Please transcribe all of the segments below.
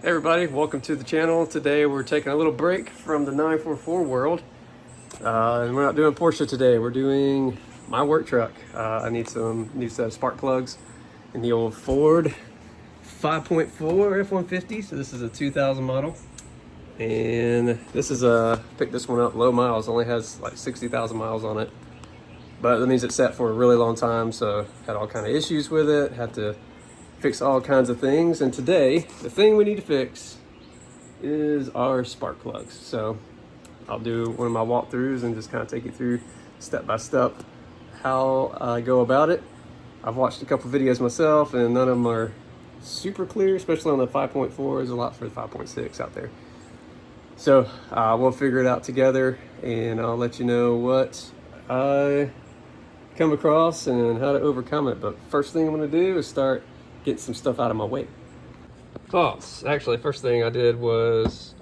Hey everybody, welcome to the channel. Today we're taking a little break from the 944 world. And we're not doing Porsche today, we're doing my work truck. I need some new set of spark plugs in the old Ford 5.4 F150. So this is a 2000 model. And this is picked this one up low miles, only has like 60,000 miles on it. But that means it's sat for a really long time, so had all kind of issues with it, had to fix all kinds of things. And today, the thing we need to fix is our spark plugs. So I'll do one of my walkthroughs and just kind of take you through step by step how I go about it. I've watched a couple videos myself and none of them are super clear, especially on the 5.4. There's a lot for the 5.6 out there. So we'll figure it out together and I'll let you know what I come across and how to overcome it. But first thing I'm going to do is start getting some stuff out of my way. Oh, actually, first thing I did was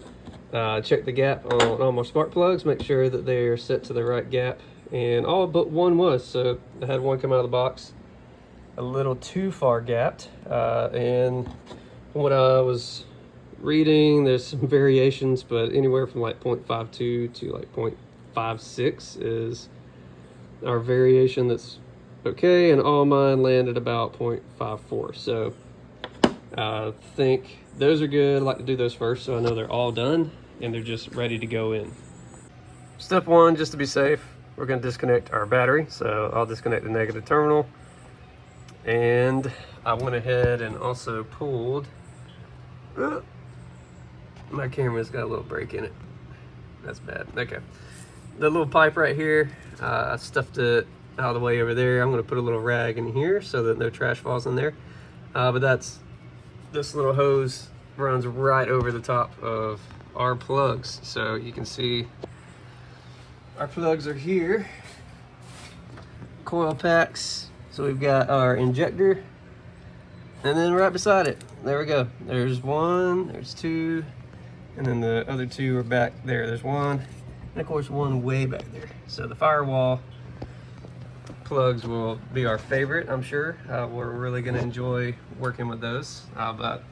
check the gap on all my spark plugs, make sure that they're set to the right gap, and all but one was. So I had one come out of the box a little too far gapped, and from what I was reading, there's some variations, but anywhere from like 0.52 to like 0.56 is our variation that's okay, and all mine landed about 0.54. So I think those are good. I like to do those first so I know they're all done and they're just ready to go in. Step one, just to be safe, we're going to disconnect our battery. So I'll disconnect the negative terminal, and I went ahead and also pulled my camera's got a little break in it. That's bad. Okay, the little pipe right here, I stuffed it out of the way over there. I'm going to put a little rag in here so that no trash falls in there, but this little hose runs right over the top of our plugs. So you can see our plugs are here, coil packs. So we've got our injector, and then right beside it, there we go, there's one, there's two, and then the other two are back there. There's one, and of course one way back there. So the firewall plugs will be our favorite, I'm sure. We're really going to enjoy working with those. But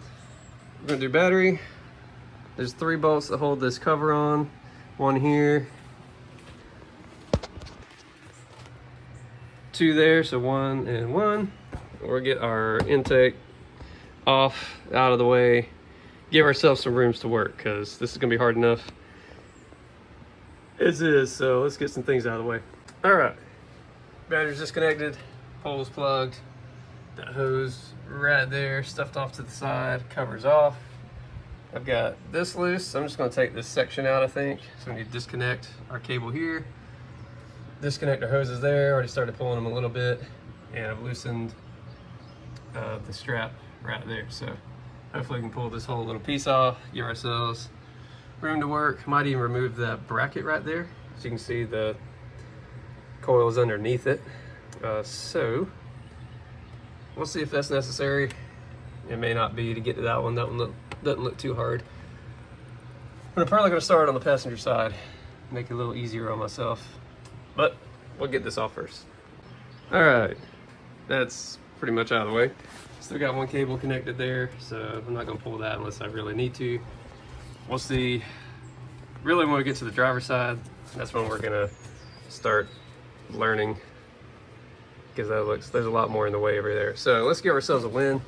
we're going to do battery. There's 3 bolts that hold this cover on. One here, 2 there, so 1 and 1. We'll get our intake off, out of the way, give ourselves some rooms to work, because this is going to be hard enough as is. So let's get some things out of the way. All right. Battery's disconnected, pole's plugged, that hose right there stuffed off to the side, covers off. I've got this loose, so I'm just going to take this section out, I think. So we need to disconnect our cable here, disconnect our hoses there. Already started pulling them a little bit, and I've loosened the strap right there. So hopefully we can pull this whole little piece off, give ourselves room to work. Might even remove that bracket right there, so you can see the coils underneath it. So we'll see if that's necessary. It may not be to get to that one. That one doesn't look too hard. But I'm probably going to start on the passenger side, make it a little easier on myself. But we'll get this off first. All right, that's pretty much out of the way. Still got one cable connected there, so I'm not going to pull that unless I really need to. We'll see. Really, when we get to the driver's side, that's when we're going to start learning, because there's a lot more in the way over there. So let's give ourselves a win.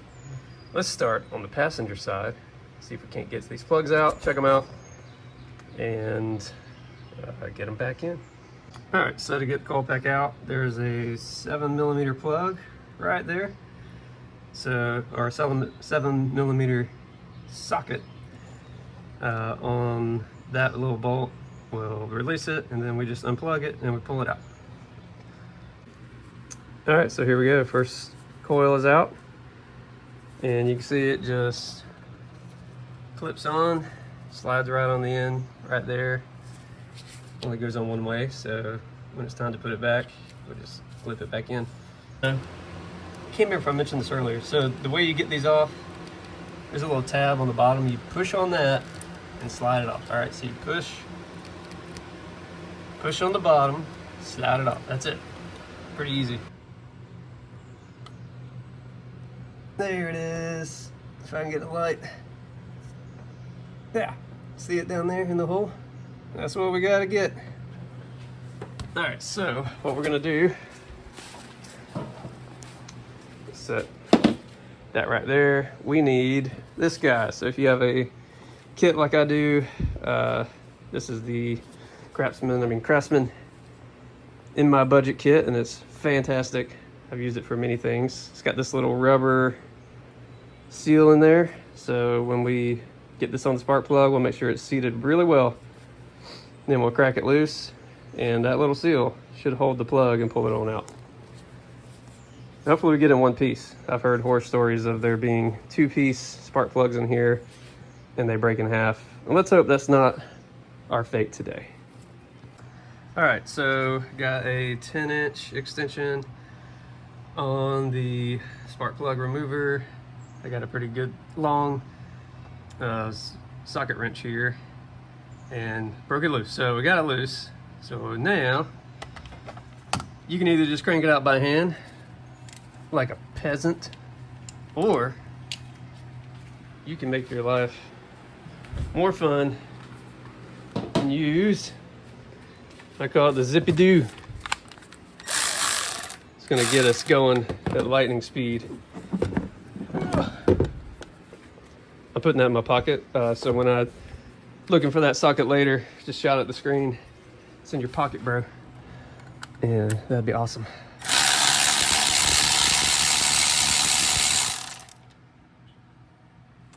Let's start on the passenger side, see if we can't get these plugs out, check them out, and get them back in. All right, so to get the coil pack out, there's a 7mm plug right there. So our 7mm socket on that little bolt. We'll release it, and then we just unplug it and we pull it out. All right, so here we go. First coil is out, and you can see it just clips on, slides right on the end right there. Only goes on one way, so when it's time to put it back, we'll just flip it back in. I can't remember if I mentioned this earlier. So the way you get these off, there's a little tab on the bottom. You push on that and slide it off. All right, so you push on the bottom, slide it off. That's it. Pretty easy. There it is. If I can get the light. Yeah, see it down there in the hole? That's what we gotta get. All right, so what we're gonna do, set that right there. We need this guy. So if you have a kit like I do, this is the Craftsman in my budget kit, and it's fantastic. I've used it for many things. It's got this little rubber seal in there, so when we get this on the spark plug, we'll make sure it's seated really well. Then we'll crack it loose, and that little seal should hold the plug and pull it on out. Hopefully we get in one piece. I've heard horror stories of there being two-piece spark plugs in here and they break in half. And let's hope that's not our fate today. All right, so got a 10-inch extension on the spark plug remover. I got a pretty good long socket wrench here and broke it loose. So we got it loose. So now you can either just crank it out by hand like a peasant, or you can make your life more fun and use, I call it the zippy doo. It's gonna get us going at lightning speed. I'm putting that in my pocket, so when I'm looking for that socket later, just shout at the screen, it's in your pocket, bro, and that'd be awesome.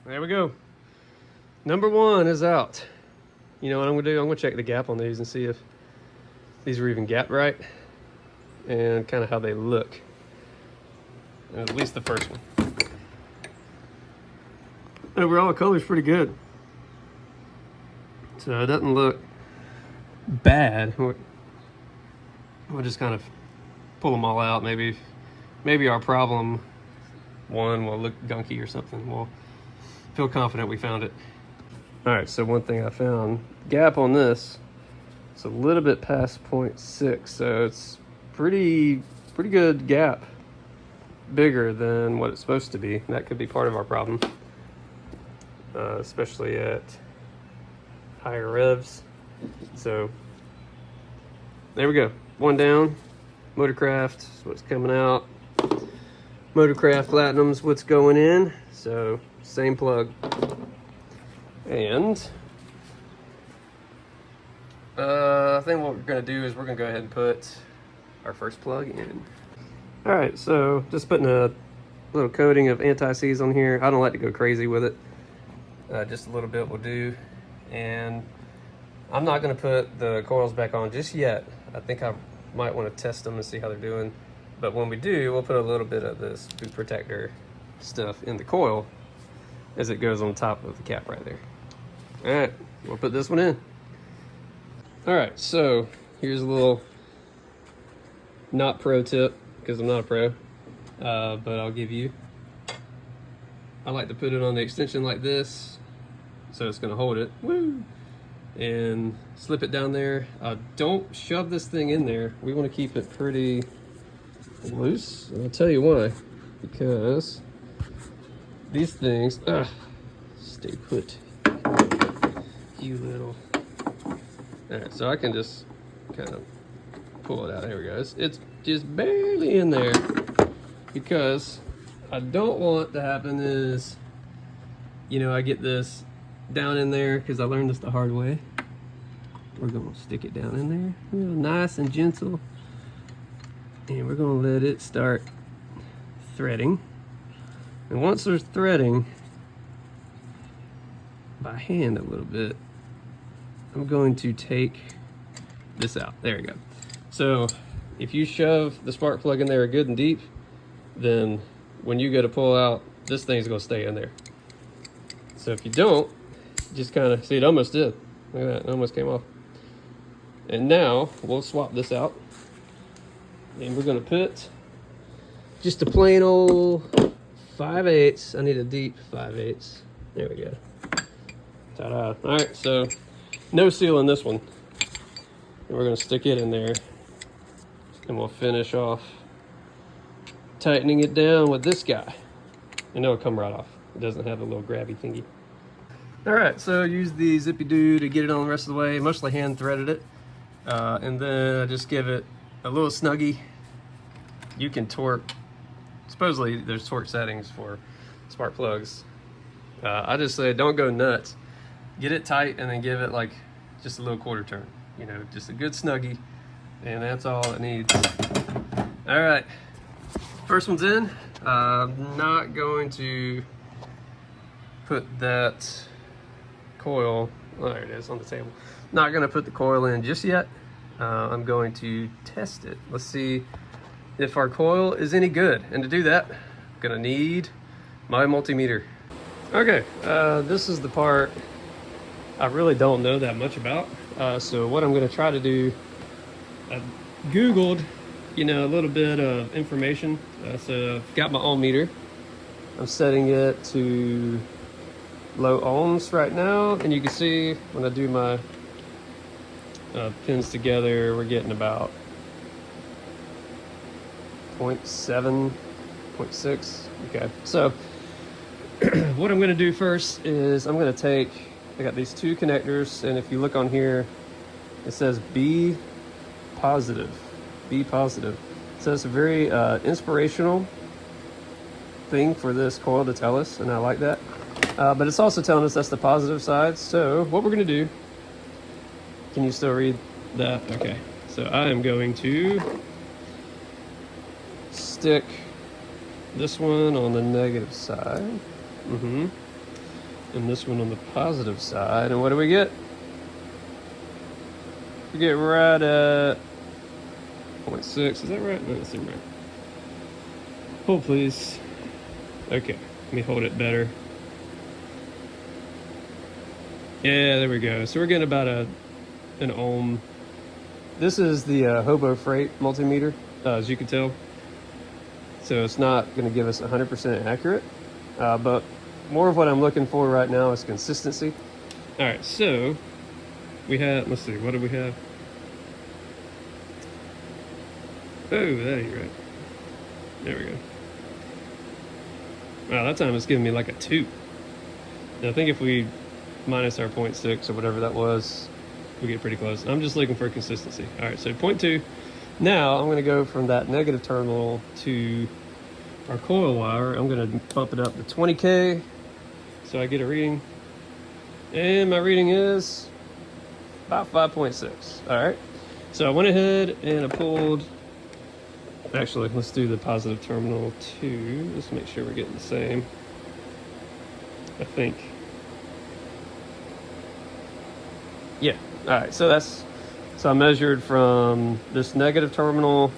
There we go. Number one is out. You know what I'm gonna do? I'm gonna check the gap on these and see if these are even gapped right and kind of how they look. At least the first one. Overall, the color's pretty good. So it doesn't look bad. We'll just kind of pull them all out. Maybe our problem one will look gunky or something. We'll feel confident we found it. All right, so one thing I found, gap on this, it's a little bit past 0.6, so it's pretty good gap, bigger than what it's supposed to be. That could be part of our problem, especially at higher revs. So there we go, one down. Motorcraft is what's coming out. Motorcraft Platinum's what's going in. So same plug. And I think what we're gonna do is we're gonna go ahead and put our first plug in. All right, so just putting a little coating of anti-seize on here. I don't like to go crazy with it. Just a little bit will do. And I'm not gonna put the coils back on just yet. I think I might wanna test them and see how they're doing. But when we do, we'll put a little bit of this boot protector stuff in the coil as it goes on top of the cap right there. All right, we'll put this one in. All right, so here's a little not pro tip, because I'm not a pro, but I'll give you. I like to put it on the extension like this, so it's gonna hold it. Woo! And slip it down there. Don't shove this thing in there. We wanna keep it pretty loose, and I'll tell you why. Because these things, stay put, you little. All right, so I can just kind of pull it out. There we go. It's just barely in there, because I don't want to happen is, you know, I get this down in there, because I learned this the hard way. We're gonna stick it down in there, real nice and gentle, and we're gonna let it start threading. And once there's threading by hand a little bit, I'm going to take this out. There we go. So if you shove the spark plug in there good and deep, then when you go to pull out, this thing's gonna stay in there. So if you don't, just kind of, see, it almost did. Look at that, it almost came off. And now we'll swap this out. And we're gonna put just a plain old 5/8. I need a deep 5/8. There we go. Ta-da. All right, so no seal in this one. And we're gonna stick it in there, and we'll finish off tightening it down with this guy. And it'll come right off. It doesn't have a little grabby thingy. All right, so use the zippy-doo to get it on the rest of the way. Mostly hand threaded it. And then I just give it a little snuggie. You can torque, supposedly there's torque settings for spark plugs. I just say don't go nuts. Get it tight and then give it like just a little quarter turn. You know, just a good snuggie. And that's all it needs. All right, first one's in. I'm not going to put that coil, oh, there it is on the table. Not gonna put the coil in just yet. I'm going to test it. Let's see if our coil is any good. And to do that, I'm gonna need my multimeter. Okay, this is the part I really don't know that much about. So what I'm gonna try to do, I Googled, you know, a little bit of information. So I've got my ohm meter. I'm setting it to low ohms right now, and you can see when I do my pins together, we're getting about 0.7, 0.6. Okay, so what I'm going to do first is I'm going to take, I got these two connectors, and if you look on here, it says B positive. B positive. So it's a very inspirational thing for this coil to tell us, and I like that. But it's also telling us that's the positive side. So what we're going to do, can you still read that? Okay. So I am going to stick this one on the negative side. And this one on the positive side. And what do we get? We get right at 0.6. Is that right? No, that's not right. Hold please. Okay. Let me hold it better. Yeah, there we go. So we're getting about an ohm. This is the Hobo Freight multimeter, as you can tell. So it's not going to give us 100% accurate, but more of what I'm looking for right now is consistency. All right, so we have, let's see, what do we have? Oh, that ain't right. There we go. Wow, that time it's giving me like a 2. Now I think if we minus our 0.6 or whatever that was, we get pretty close. I'm just looking for consistency. All right, so 0.2. Now I'm going to go from that negative terminal to our coil wire. I'm going to bump it up to 20K so I get a reading. And my reading is about 5.6. All right, so I went ahead and I pulled, actually, let's do the positive terminal too. Let's make sure we're getting the same. I think. Yeah, all right, so I measured from this negative terminal,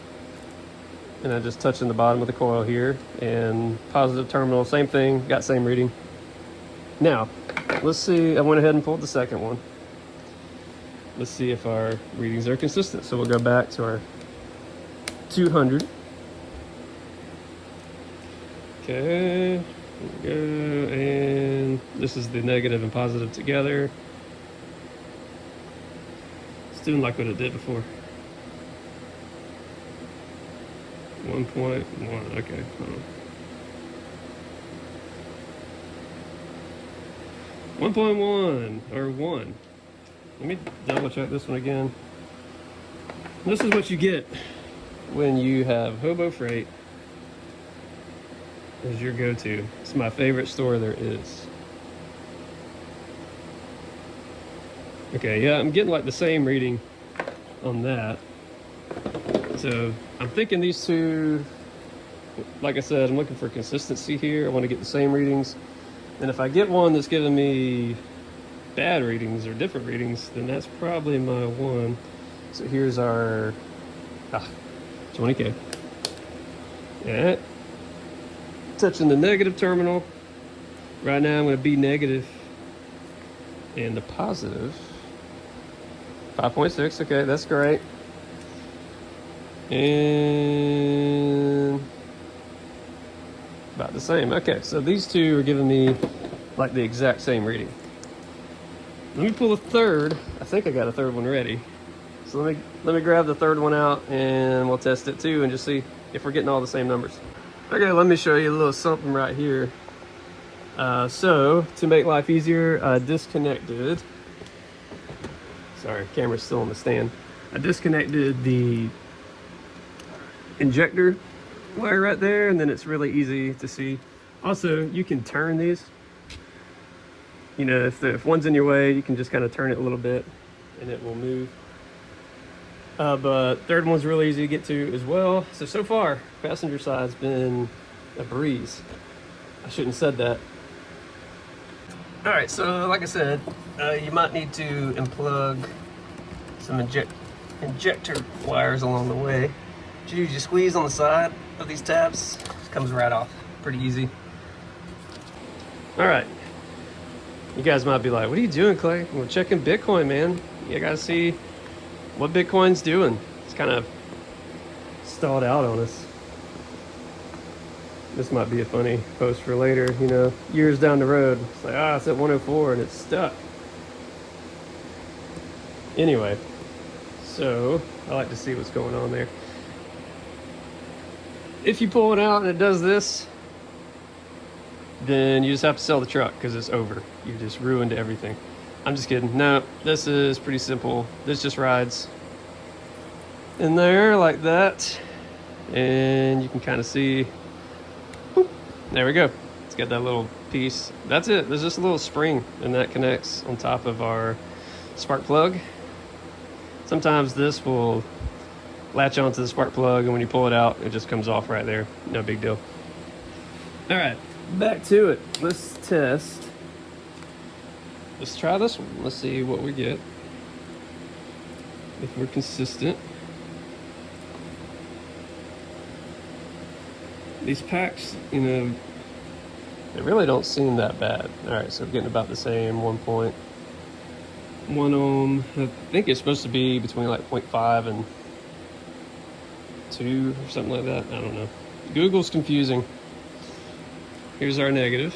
and I just touching the bottom of the coil here, and positive terminal, same thing, got same reading. Now, let's see, I went ahead and pulled the second one. Let's see if our readings are consistent. So we'll go back to our 200. Okay, here we go, and this is the negative and positive together. Doing like what it did before. 1.1. Okay. Hold on. 1.1 or 1. Let me double check this one again. This is what you get when you have Hobo Freight as your go-to. It's my favorite store there is. Okay, yeah, I'm getting like the same reading on that. So I'm thinking these two, like I said, I'm looking for consistency here. I want to get the same readings. And if I get one that's giving me bad readings or different readings, then that's probably my one. So here's our 20K. Yeah. Touching the negative terminal. Right now I'm going to be negative. And the positive. 5.6, okay, that's great. And about the same. Okay, so these two are giving me like the exact same reading. Let me pull a third. I think I got a third one ready. So let me grab the third one out and we'll test it too and just see if we're getting all the same numbers. Okay, let me show you a little something right here. So to make life easier, I disconnected, sorry, camera's still on the stand. I disconnected the injector wire right there, and then it's really easy to see. Also, you can turn these. You know, if one's in your way, you can just kind of turn it a little bit and it will move. But third one's really easy to get to as well. So far, passenger side's been a breeze. I shouldn't have said that. All right, so like I said, you might need to unplug some injector wires along the way. You just squeeze on the side of these tabs, it comes right off. Pretty easy. All right. You guys might be like, what are you doing, Clay? We're checking Bitcoin, man. You gotta see what Bitcoin's doing. It's kind of stalled out on us. This might be a funny post for later, you know, years down the road. It's like, it's at 104 and it's stuck. Anyway, so I like to see what's going on there. If you pull it out and it does this, then you just have to sell the truck because it's over. You just ruined everything. I'm just kidding. No, this is pretty simple. This just rides in there like that. And you can kind of see, whoop, there we go. It's got that little piece. That's it. There's just a little spring and that connects on top of our spark plug. Sometimes this will latch onto the spark plug, and when you pull it out, it just comes off right there. No big deal. All right. Back to it. Let's test. Let's try this one. Let's see what we get. If we're consistent. These packs, you know, they really don't seem that bad. All right, so we're getting about the same 1.1 ohm. I think it's supposed to be between like 0.5 and 2 or something like that. I don't know. Google's confusing. Here's our negative.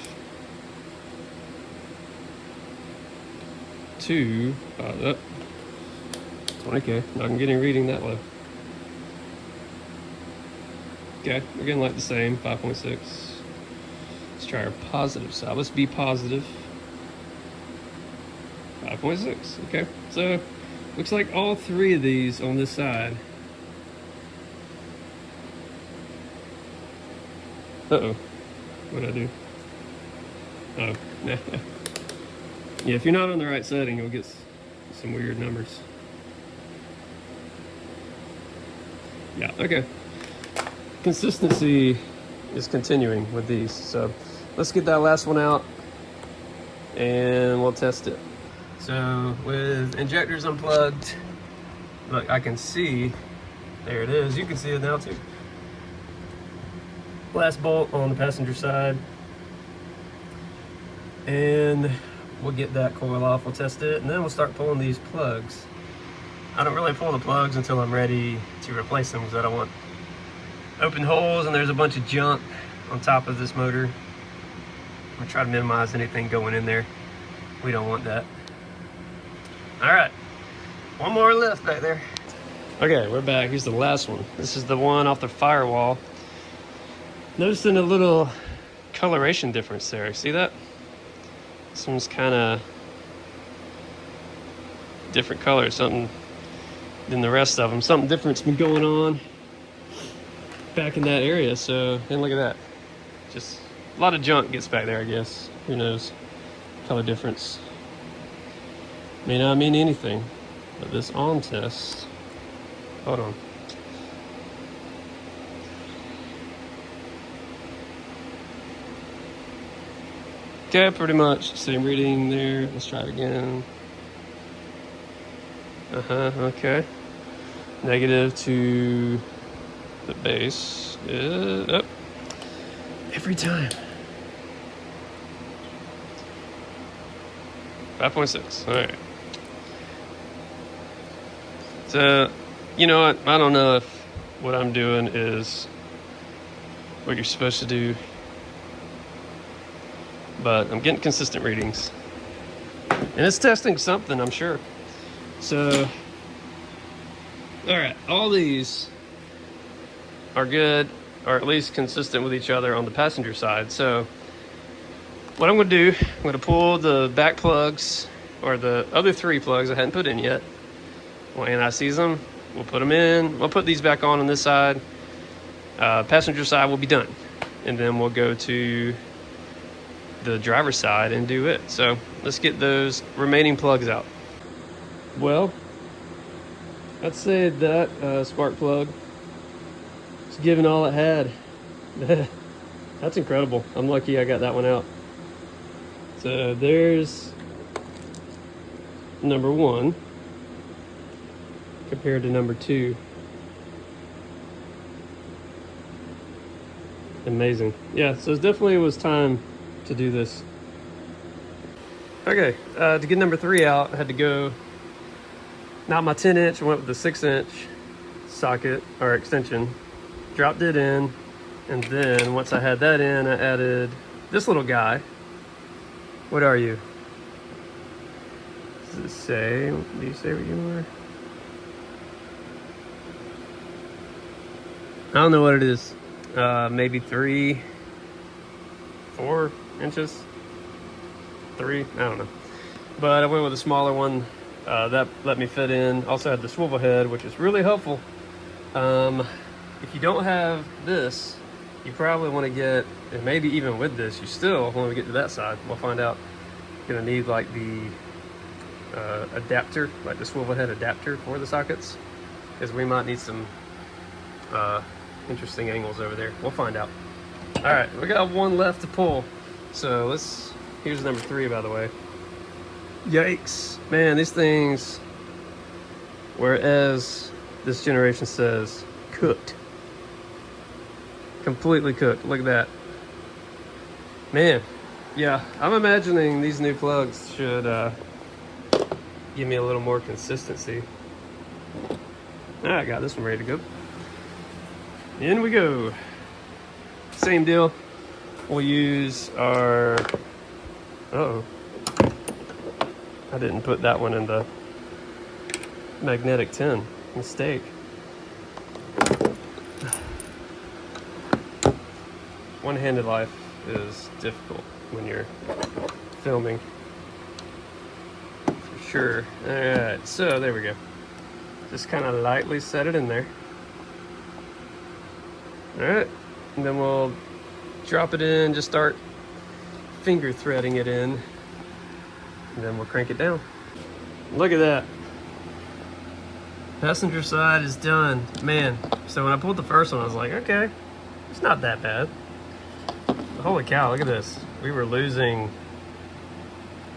2, 20K. Not getting reading that low. Okay, we're getting like the same, 5.6. Let's try our positive side. Let's be positive. 5.6. Okay, so looks like all three of these on this side. Uh-oh. What'd I do? Oh, yeah. Yeah, if you're not on the right setting, you'll get some weird numbers. Yeah, okay. Consistency is continuing with these. So let's get that last one out and we'll test it. So with injectors unplugged, look, I can see, there it is. You can see it now too. Last bolt on the passenger side, and we'll get that coil off, we'll test it, and then we'll start pulling these plugs. I don't really pull the plugs until I'm ready to replace them because I don't want open holes and there's a bunch of junk on top of this motor. I'm gonna try to minimize anything going in there. We don't want that. All right, one more left back there. Okay, we're back. Here's the last one. This is the one off the firewall. Noticing a little coloration difference there. See that? This one's kind of different color, something than the rest of them. Something different's been going on back in that area. So, and look at that. Just a lot of junk gets back there, I guess. Who knows? Color difference may not mean anything, but this on test. Hold on. Okay, pretty much same reading there. Let's try it again. Okay. Negative to the base is up every time. 5.6. All right. So, you know what? I don't know if what I'm doing is what you're supposed to do, but I'm getting consistent readings. And it's testing something, I'm sure. So, all right, all these are good, or at least consistent with each other on the passenger side. So, what I'm gonna do, I'm gonna pull the back plugs, or the other 3 plugs I hadn't put in yet. When I seize them, we'll put them in. We'll put these back on this side. Passenger side will be done. And then we'll go to the driver's side and do it. So let's get those remaining plugs out. Well, I'd say that spark plug is giving all it had. That's incredible. I'm lucky I got that one out. So there's number 1 compared to number 2. Amazing. Yeah, so it definitely was time to do this. Okay, to get number 3 out, I had to go, not my 10-inch, I went with the 6-inch socket or extension, dropped it in, and then once I had that in, I added this little guy. What are you? Does it say, do you say what you are? I don't know what it is. Maybe 3, 4 inches. 3, I don't know. But I went with a smaller one. That let me fit in. Also had the swivel head, which is really helpful. If you don't have this, you probably want to get, and maybe even with this, you still, when we get to that side, we'll find out, you're gonna need like the adapter, like the swivel head adapter for the sockets, because we might need some interesting angles over there. We'll find out. All right, we got 1 left to pull. So here's number 3, by the way. Yikes, man, these things, whereas this generation says cooked, completely cooked. Look at that, man. Yeah, I'm imagining these new plugs should give me a little more consistency. All right, got this one ready to go. In we go. Same deal. We'll use our, uh-oh, I didn't put that one in the magnetic tin. Mistake. One-handed life is difficult when you're filming, for sure. All right, so there we go. Just kind of lightly set it in there. All right, and then we'll drop it in, just start finger threading it in, and then we'll crank it down. Look at that. Passenger side is done. Man, so when I pulled the first one, I was like, okay, it's not that bad. Holy cow, look at this. We were losing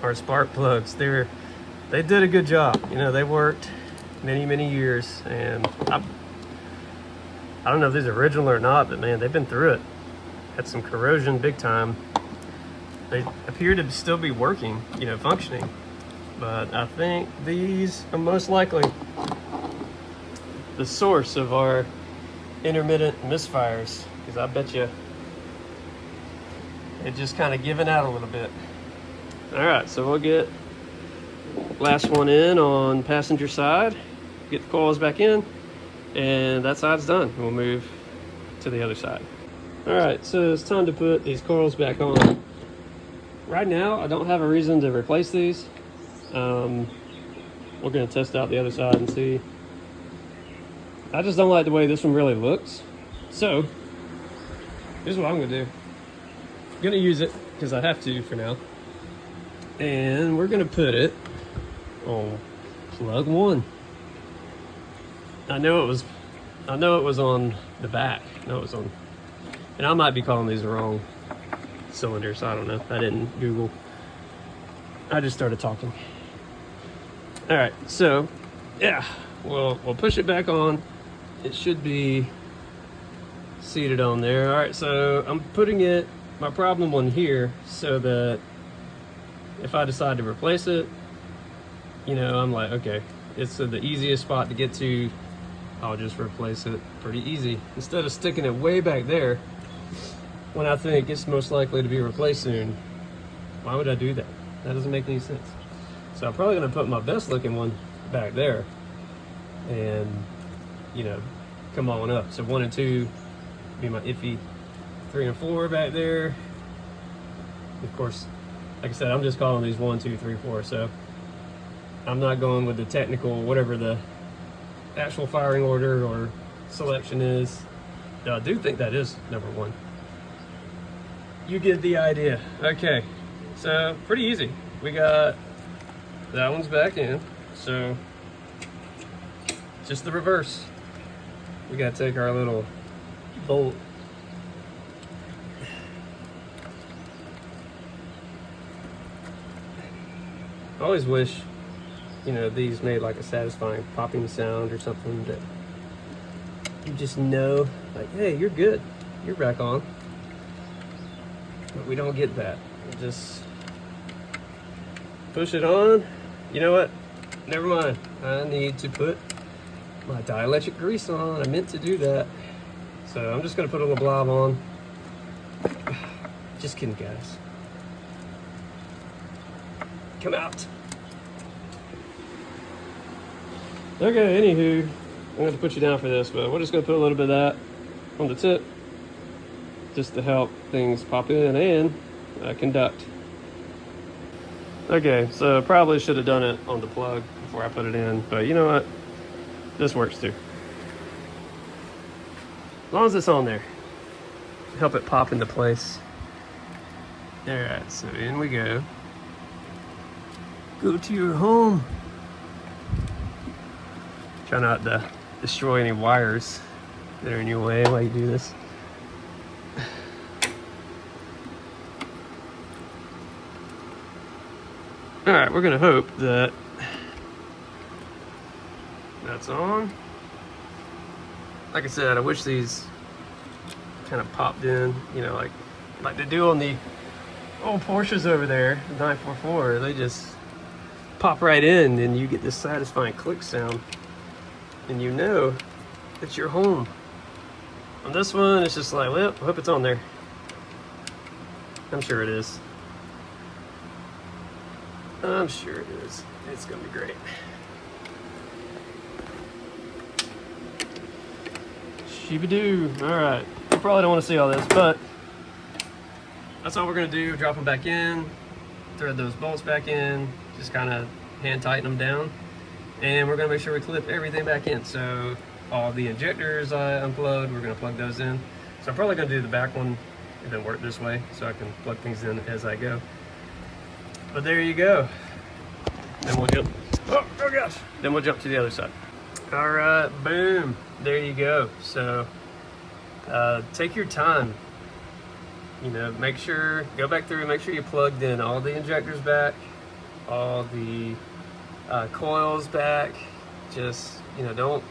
our spark plugs. They did a good job. You know, they worked many years, and I don't know if these are original or not, but man, they've been through it. Had some corrosion big time. They appear to still be working, you know, functioning. But I think these are most likely the source of our intermittent misfires, because I bet you it just kind of giving out a little bit. All right, so we'll get last one in on passenger side, get the coils back in, and that side's done. We'll move to the other side. All right, so it's time to put these coils back on. Right now, I don't have a reason to replace these. We're gonna test out the other side and see. I just don't like the way this one really looks. So, here's what I'm gonna do. I'm gonna use it, because I have to for now. And we're gonna put it on plug 1. I know it was on the back. No, it was on, and I might be calling these the wrong cylinders. I don't know. I didn't Google. I just started talking. All right, so yeah, we'll push it back on. It should be seated on there. All right, so I'm putting my problem one here, so that if I decide to replace it, you know, I'm like, okay, it's the easiest spot to get to. I'll just replace it pretty easy, instead of sticking it way back there when I think it's most likely to be replaced soon. Why would I do that? That doesn't make any sense. So I'm probably gonna put my best looking one back there and, you know, come on up. So 1 and 2 be my iffy, 3 and 4 back there. Of course, Like I said, I'm just calling these 1, 2, 3, 4. So I'm not going with the technical, whatever the actual firing order or selection is. I do think that is number 1. You get the idea. Okay, so pretty easy. We got that one's back in, so just the reverse. We gotta take our little bolt. I always wish, you know, these made like a satisfying popping sound or something that you just know, like, hey, you're good, you're back on. But we don't get that. We just push it on. You know what? Never mind. I need to put my dielectric grease on. I meant to do that. So I'm just gonna put a little blob on. Just kidding, guys. Come out. Okay, anywho, I'm gonna have to put you down for this, but we're just gonna put a little bit of that on the tip just to help things pop in and conduct. Okay, so probably should have done it on the plug before I put it in, but you know what? This works too. As long as it's on there, help it pop into place. All right, so in we go. Go to your home. Try not to destroy any wires that are in your way while you do this. All right, we're gonna hope that that's on. Like I said, I wish these kind of popped in, you know, like they do on the old Porsches over there, the 944. They just pop right in and you get this satisfying click sound and you know that you're home. On this one, it's just like, well, I hope it's on there. I'm sure it is. I'm sure it is. It's gonna be great. Sheeba-doo. All right. You probably don't want to see all this, but that's all we're gonna do. Drop them back in, thread those bolts back in, just kind of hand tighten them down, and we're gonna make sure we clip everything back in. So all the injectors I unplugged, we're gonna plug those in. So I'm probably gonna do the back one and then work this way so I can plug things in as I go. But there you go. Then we'll jump. Oh gosh. Then we'll jump to the other side. All right, boom. There you go. So take your time. You know, make sure, go back through, make sure you plugged in all the injectors back, all the coils back. Just, you know, don't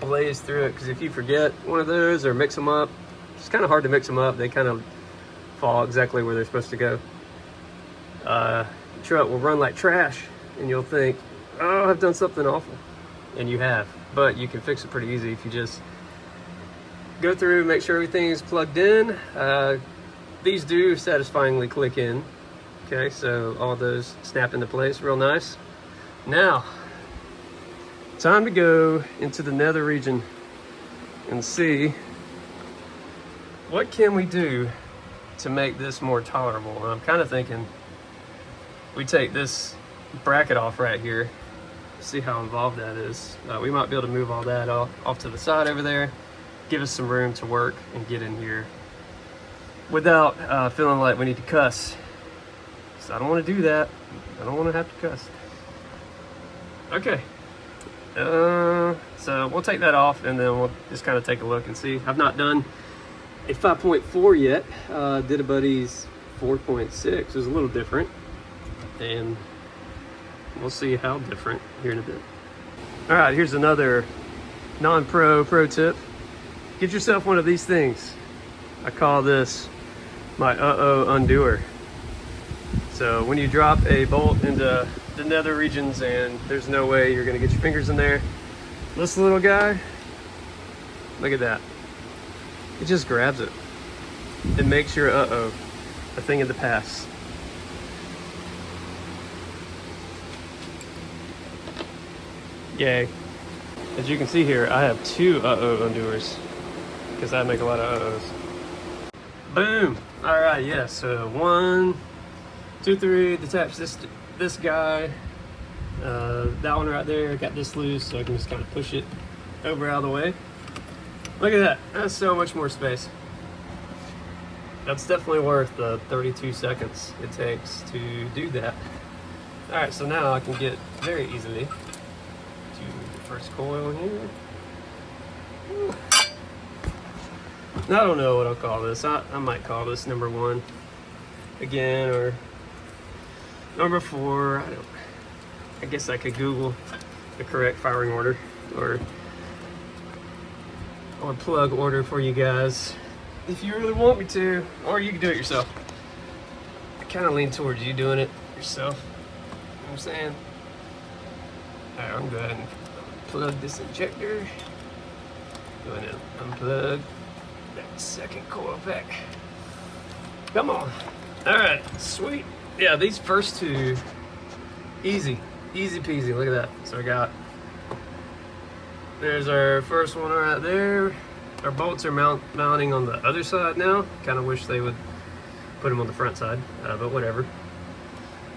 blaze through it, because if you forget one of those or mix them up, it's kind of hard to mix them up. They kind of fall exactly where they're supposed to go. Truck will run like trash and you'll think, oh, I've done something awful, and you have. But you can fix it pretty easy if you just go through, make sure everything's plugged in. These do satisfyingly click in. Okay, so all those snap into place real nice. Now, time to go into the nether region and see what can we do to make this more tolerable. And I'm kind of thinking we take this bracket off right here, see how involved that is. We might be able to move all that off to the side over there, give us some room to work and get in here without feeling like we need to cuss. So I don't want to do that. I don't want to have to cuss. Okay. So we'll take that off and then we'll just kind of take a look and see. I've not done a 5.4 yet. Did a buddy's 4.6. It was a little different, and we'll see how different here in a bit. All right, here's another non-pro pro tip. Get yourself one of these things. I call this my undoer. So when you drop a bolt into the nether regions and there's no way you're gonna get your fingers in there, this little guy, look at that. It just grabs it. It makes your a thing of the past. Yay. As you can see here, I have two undoers because I make a lot of Boom. All right, yeah, so 1, 2-3, detach this guy. That one right there, got this loose, so I can just kind of push it over out of the way. Look at that, that's so much more space. That's definitely worth the 32 seconds it takes to do that. All right, so now I can get very easily to the first coil here. I don't know what I'll call this. I might call this number 1 again, or number 4. I guess I could Google the correct firing order or plug order for you guys if you really want me to, or you can do it yourself. I kind of lean towards you doing it yourself. You know what I'm saying? All right, I'm going to go ahead and plug this injector. Go ahead and unplug that second coil pack. Come on. All right, sweet. Yeah, these first two, easy peasy. Look at that. So there's our first one right there. Our bolts are mounting on the other side now. Kind of wish they would put them on the front side, but whatever.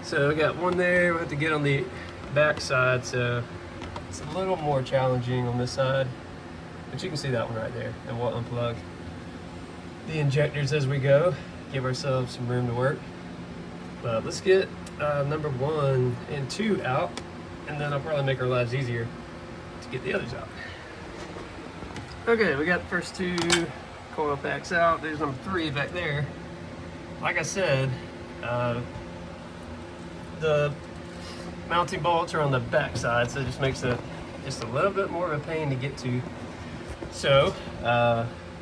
So we got one there. We have to get on the back side, so it's a little more challenging on this side. But you can see that one right there, and we'll unplug the injectors as we go. Give ourselves some room to work. But let's get number 1 and 2 out, and then I'll probably make our lives easier to get the others out. Okay, we got the first 2 coil packs out. There's number 3 back there. Like I said, the mounting bolts are on the back side, so it just makes it just a little bit more of a pain to get to. So,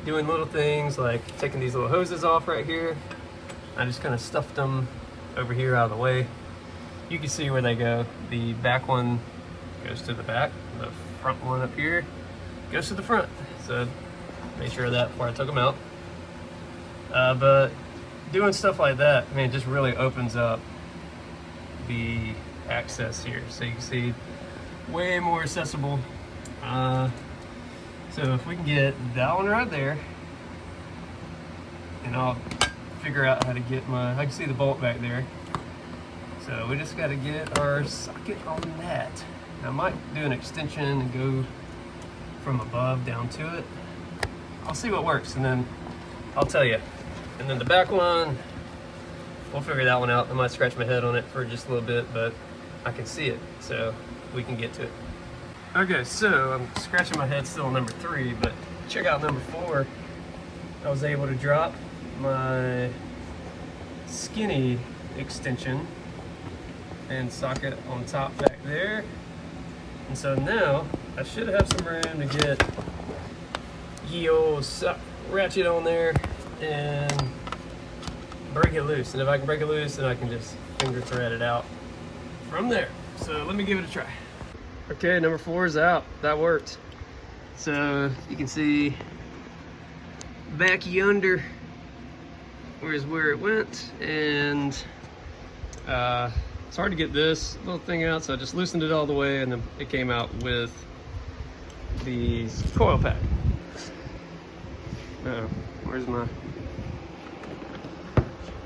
doing little things like taking these little hoses off right here. I just kind of stuffed them over here out of the way. You can see where they go. The back one goes to the back. The front one up here goes to the front. So made sure of that before I took them out. But doing stuff like that, I mean, it just really opens up the access here. So you can see way more accessible. So if we can get that one right there, and I'll figure out how to get I can see the bolt back there. So we just got to get our socket on that. Now, I might do an extension and go from above down to it. I'll see what works, and then I'll tell you. And then the back one, we'll figure that one out. I might scratch my head on it for just a little bit, but I can see it, so we can get to it. Okay, so I'm scratching my head still on number 3, but check out number 4. I was able to drop my skinny extension and socket on top back there. And so now I should have some room to get ye old ratchet on there and break it loose. And if I can break it loose, then I can just finger thread it out from there. So let me give it a try. Okay, number 4 is out. That worked. So you can see back yonder is where it went, and it's hard to get this little thing out, so I just loosened it all the way, and then it came out with the coil pack. Where's my...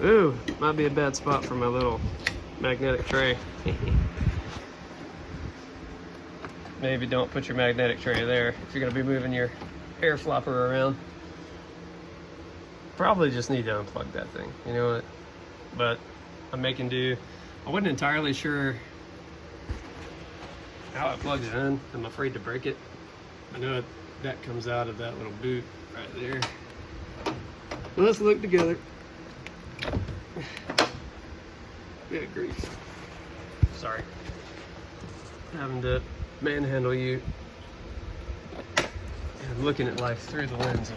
Ooh, might be a bad spot for my little magnetic tray. Maybe don't put your magnetic tray there if you're going to be moving your air flopper around. Probably just need to unplug that thing, you know what? But I'm making do. I wasn't entirely sure how it plugs in. I'm afraid to break it. I know that comes out of that little boot right there. Let's look together. Good grief. Sorry. Having to manhandle you. And I'm looking at life through the lens of...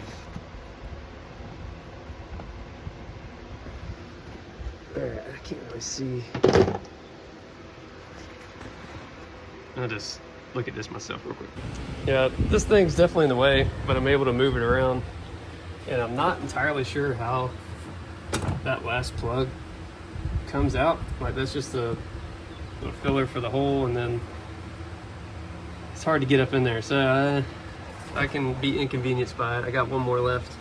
Alright, I can't really see. I'll just look at this myself real quick. Yeah, this thing's definitely in the way, but I'm able to move it around. And I'm not entirely sure how that last plug comes out. Like, that's just a little filler for the hole, and then it's hard to get up in there. So I can be inconvenienced by it. I got one more left.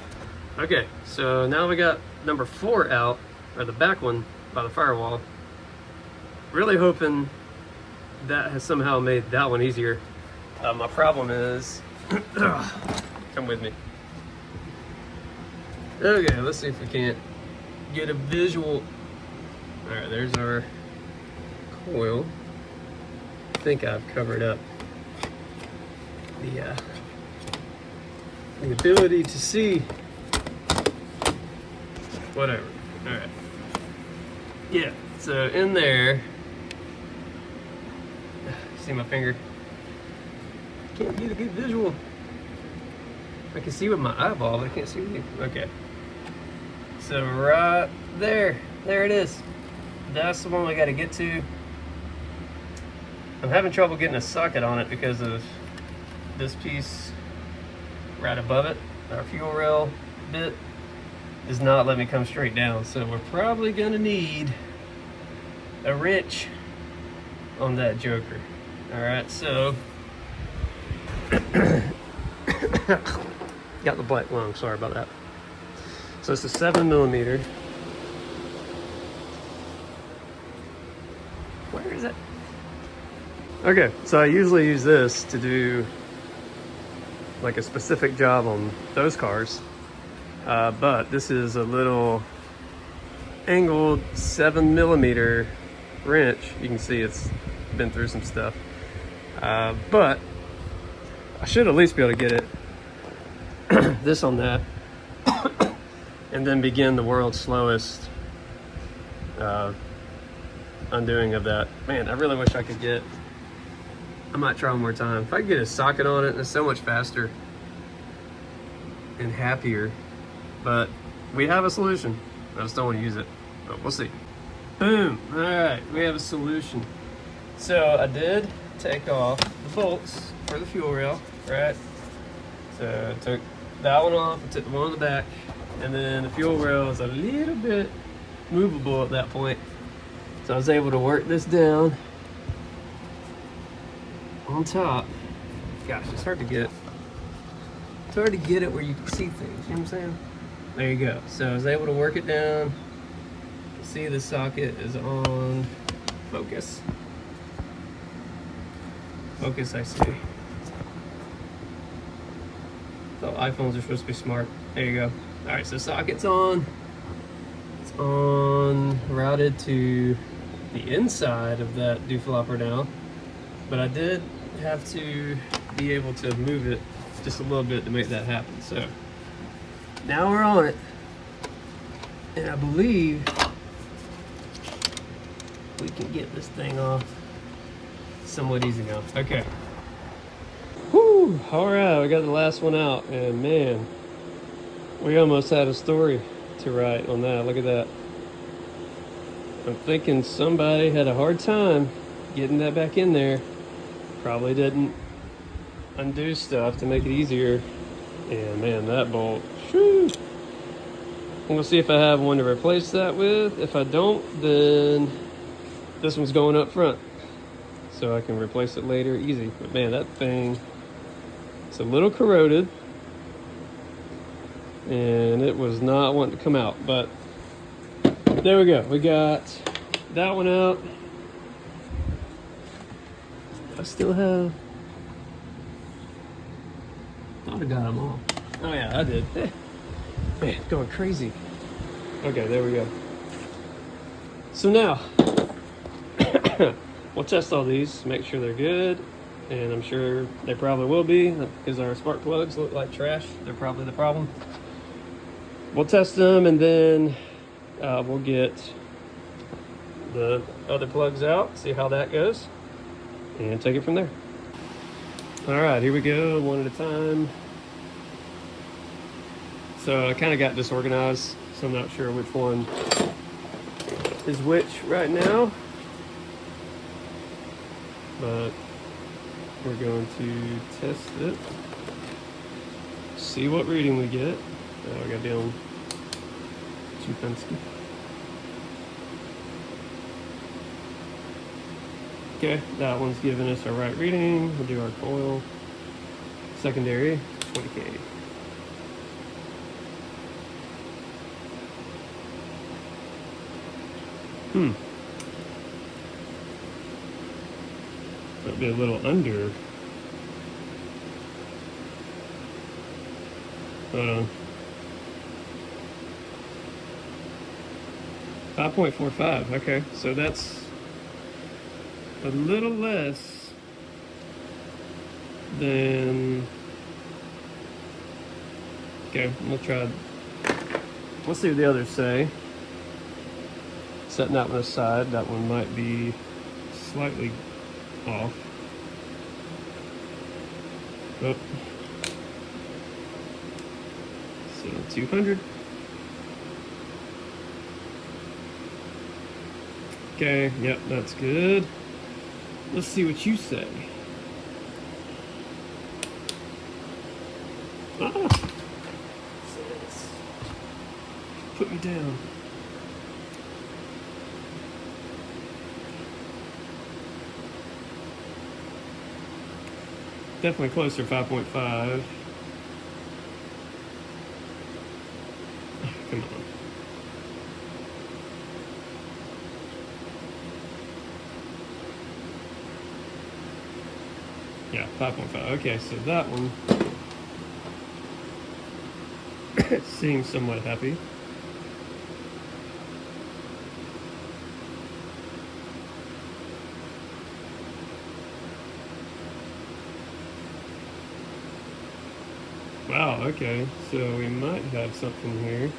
Okay, so now we got number 4 out, or the back one by the firewall. really hoping that has somehow made that one easier. My problem is, come with me. Okay, let's see if we can't get a visual. All right, there's our coil. I think I've covered up the ability to see. Whatever. All right. Yeah. So in there, see my finger? Can't get a good visual. I can see with my eyeball, but I can't see with you. Okay. So right there it is. That's the one we got to get to. I'm having trouble getting a socket on it because of this piece right above it. Our fuel rail bit does not let me come straight down. So we're probably gonna need a wrench on that joker. All right, so got the black lung, sorry about that. So it's a 7mm. Where is it? Okay, so I usually use this to do like a specific job on those cars, but this is a little angled 7mm wrench. You can see it's been through some stuff, but I should at least be able to get it this on that and then begin the world's slowest undoing of that. Man, I really wish I could get, I might try one more time. If I could get a socket on it, it's so much faster and happier. But we have a solution. I just don't want to use it, but we'll see. Boom. All right, we have a solution. So I did take off the bolts for the fuel rail, right? So I took that one off, I took the one on the back, and then the fuel rail is a little bit movable at that point. So I was able to work this down on top. Gosh, it's hard to get. It's hard to get it where you can see things, you know what I'm saying? There you go. So I was able to work it down. See, the socket is on focus. Focus, I see. So iPhones are supposed to be smart. There you go. All right, so socket's on. It's on, routed to the inside of that dooflopper now. But I did have to be able to move it just a little bit to make that happen. So now we're on it, and I believe we can get this thing off somewhat easy now. Okay. Whew, all right, we got the last one out, and man, we almost had a story to write on that. Look at that. I'm thinking somebody had a hard time getting that back in there. Probably didn't undo stuff to make it easier. And man, that bolt, shoo. I'm gonna see if I have one to replace that with. If I don't, then this one's going up front, so I can replace it later, easy. But man, that thing, it's a little corroded, and it was not wanting to come out, but there we go. We got that one out. I still have, thought I got them all. Oh yeah, I did. Man, it's going crazy. Okay, there we go. So now, we'll test all these, make sure they're good, and I'm sure they probably will be, because our spark plugs look like trash. They're probably the problem. We'll test them, and then we'll get the other plugs out, see how that goes, and take it from there. All right, here we go, one at a time. So I kind of got disorganized, so I'm not sure which one is which right now, but we're going to test it, see what reading we get. Oh, I gotta be on 250. Okay, that one's giving us our right reading. We'll do our coil secondary 20K. Might be a little under. Hold on. 5.45. Okay, so that's a little less than. Okay, we'll try. Let's see what the others say. Setting that one aside, that one might be slightly off. Oh. So 200. Okay, yep, that's good. Let's see what you say. Ah! Put me down. Definitely closer to 5.5. Come on. Yeah, 5.5. Okay, so that one seems somewhat happy. Wow, okay, so we might have something here.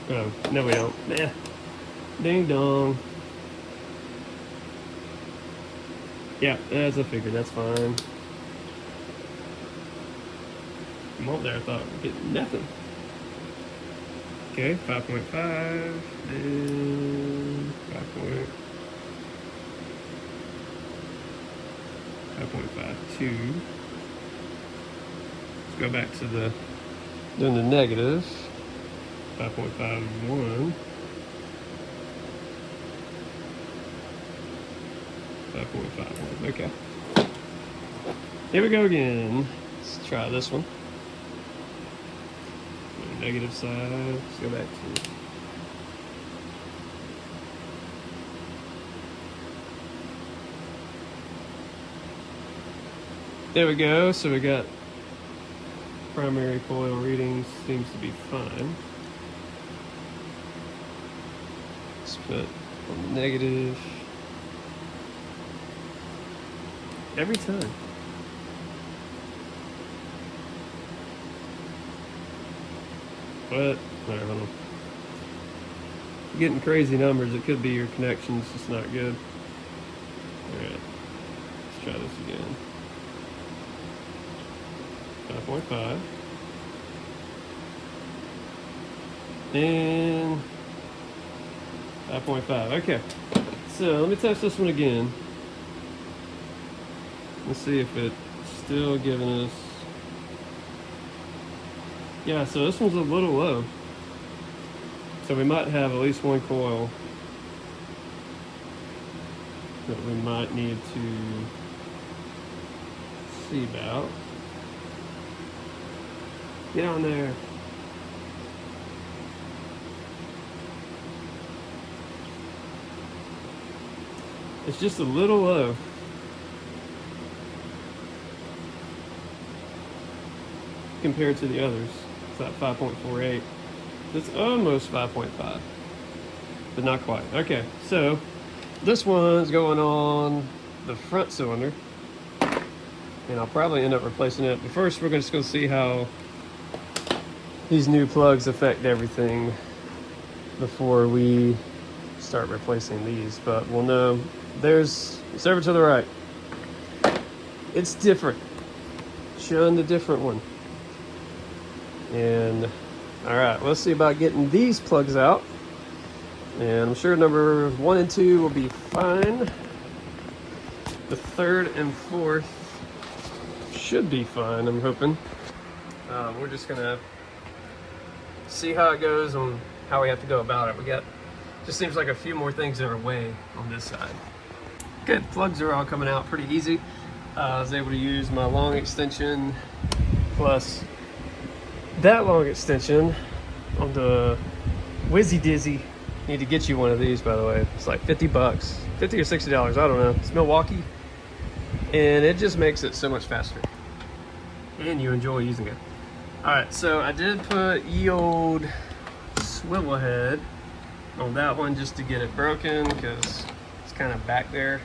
Oh, no we don't. Nah. Ding dong. Yeah, that's a figure, that's fine. I'm up there, I thought we'd get nothing. Okay, 5.5 and 5.52. Let's go back to the doing the negative. 5.51. 5.51. Okay. Here we go again. Let's try this one. Negative side. Let's go back to. There we go. So we got primary coil readings. Seems to be fine. Let's put on the negative. Every time. But, alright, hold on. You're getting crazy numbers. It could be your connection's just not good. Alright, let's try this again. 5.5. And 5.5. Okay. So let me test this one again. Let's see if it's still giving us. Yeah, so this one's a little low. So we might have at least one coil that we might need to see about. Get on there. It's just a little low. Compared to the others. It's at 5.48. It's almost 5.5. But not quite. Okay, so this one's going on the front cylinder. And I'll probably end up replacing it. But first we're just going to see how these new plugs affect everything before we start replacing these. But we'll know. There's, it's over to the right. It's different. Showing the different one. And all right, let's see about getting these plugs out. And I'm sure number 1 and 2 will be fine. The 3rd and 4th should be fine, I'm hoping. We're just gonna see how it goes and how we have to go about it. We got, just seems like a few more things in our way on this side. Good, plugs are all coming out pretty easy. I was able to use my long extension plus that long extension on the Whizzy Dizzy. Need to get you one of these, by the way. It's like 50 bucks. $50 or $60, I don't know. It's Milwaukee, and it just makes it so much faster, and you enjoy using it. All right, so I did put ye old swivel head on that one just to get it broken because it's kind of back there.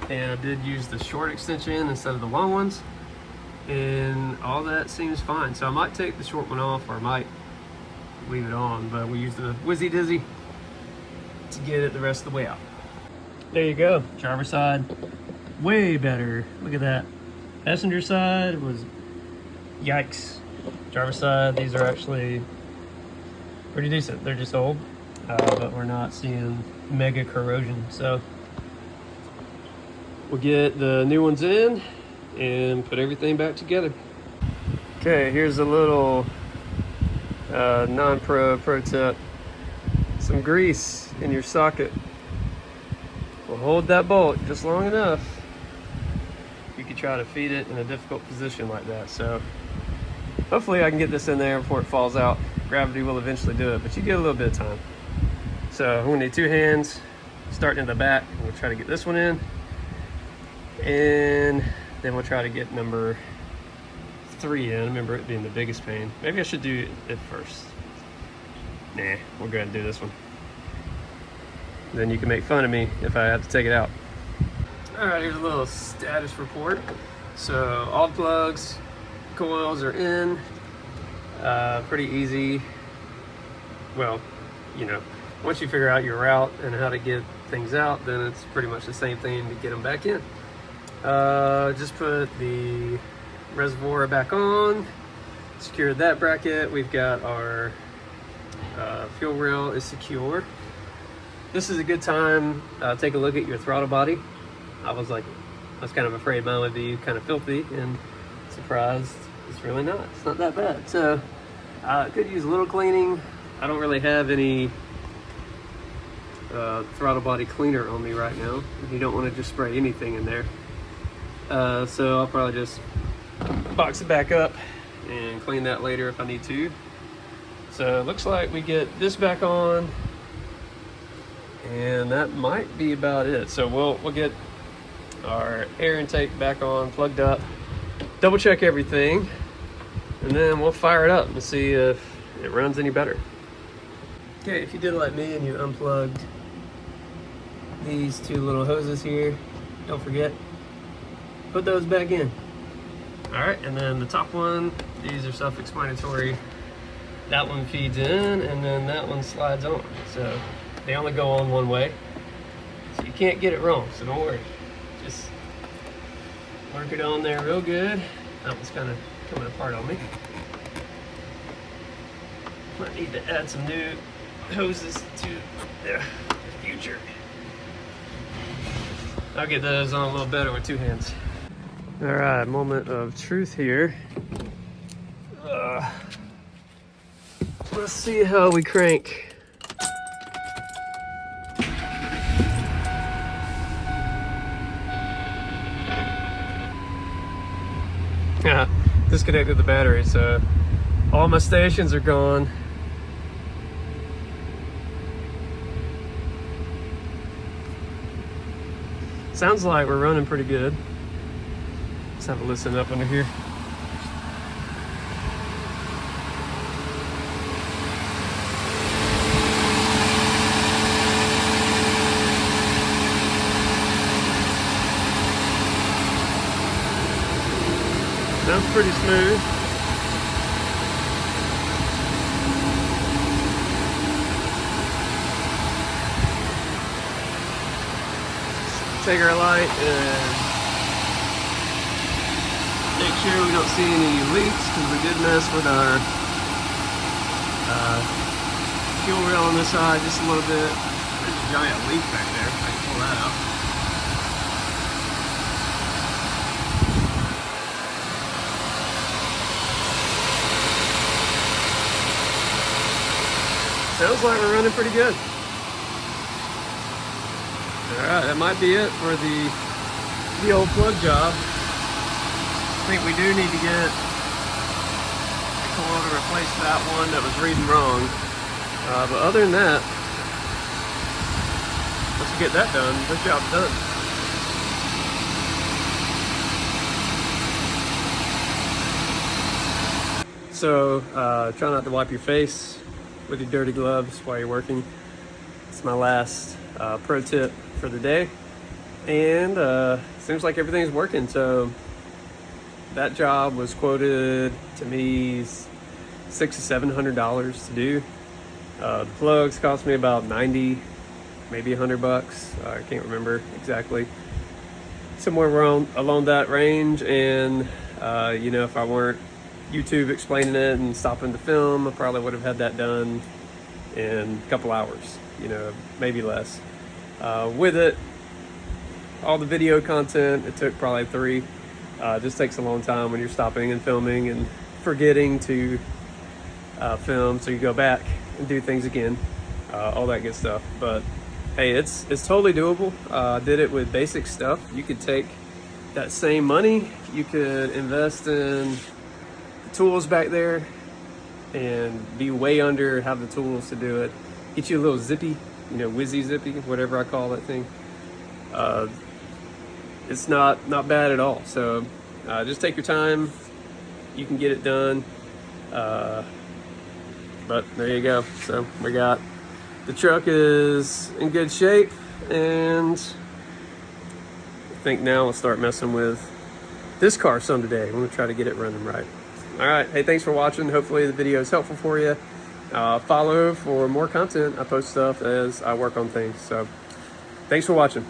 And I did use the short extension instead of the long ones, and all that seems fine. So I might take the short one off, or I might leave it on, but we use the Whizzy Dizzy to get it the rest of the way out. There you go. Driver's side, way better. Look at that. Passenger side was, yikes. Driver's side, these are actually pretty decent. They're just old, but we're not seeing mega corrosion. So we'll get the new ones in and put everything back together. Okay, here's a little non-pro pro tip. Some grease in your socket will hold that bolt just long enough. You could try to feed it in a difficult position like that. So hopefully I can get this in there before it falls out. Gravity will eventually do it, but you get a little bit of time. So I'm gonna need 2 hands, starting in the back. We'll try to get this one in, and then we'll try to get number 3 in. I remember it being the biggest pain. Maybe I should do it first. Nah, we'll go ahead and do this one. Then you can make fun of me if I have to take it out. All right, here's a little status report. So all the plugs, coils are in. Pretty easy. Well, you know, once you figure out your route and how to get things out, then it's pretty much the same thing to get them back in. Just put the reservoir back on, secured that bracket. We've got our fuel rail is secure. This is a good time. Take a look at your throttle body. I was kind of afraid mine would be kind of filthy, and surprised it's really not. It's not that bad. So could use a little cleaning. I don't really have any throttle body cleaner on me right now. You don't want to just spray anything in there. So I'll probably just box it back up and clean that later if I need to. So it looks like we get this back on, and that might be about it. So we'll get our air intake back on, plugged up, double check everything, and then we'll fire it up and see if it runs any better. Okay, if you did like me and you unplugged these 2 little hoses here, don't forget, put those back in. All right, and then the top one, these are self-explanatory. That one feeds in, and then that one slides on. So they only go on one way. So you can't get it wrong, so don't worry. Just work it on there real good. That one's kind of coming apart on me. Might need to add some new hoses to the future. I'll get those on a little better with 2 hands. All right, moment of truth here. Let's see how we crank. Yeah, disconnected the battery, so all my stations are gone. Sounds like we're running pretty good. Let's have a listen up under here. Sounds pretty smooth. Take our light and make sure we don't see any leaks, because we did mess with our fuel rail on this side just a little bit. There's a giant leak back there. I can pull that out. Sounds like we're running pretty good. Alright, that might be it for the old plug job. I think we do need to get a coil to replace that one that was reading wrong. But other than that, you get that done, this job's done. So try not to wipe your face with your dirty gloves while you're working. It's my last pro tip for the day. And seems like everything's working. So that job was quoted to me $600 to $700 to do. The plugs cost me about 90, maybe $100. I can't remember exactly. Somewhere around along that range. And you know, if I weren't YouTube explaining it and stopping to film, I probably would have had that done in a couple hours, you know, maybe less. With it, all the video content, it took probably 3. It just takes a long time when you're stopping and filming and forgetting to film, so you go back and do things again, all that good stuff. But hey, it's totally doable. I did it with basic stuff. You could take that same money, you could invest in tools back there and be way under, have the tools to do it. Get you a little zippy, you know, whizzy zippy, whatever I call that thing. It's not bad at all. So just take your time, you can get it done. But there you go. So we got, the truck is in good shape, and I think now we'll start messing with this car some today. I'm gonna try to get it running right. All right, hey, thanks for watching. Hopefully the video is helpful for you. Follow for more content. I post stuff as I work on things. So thanks for watching.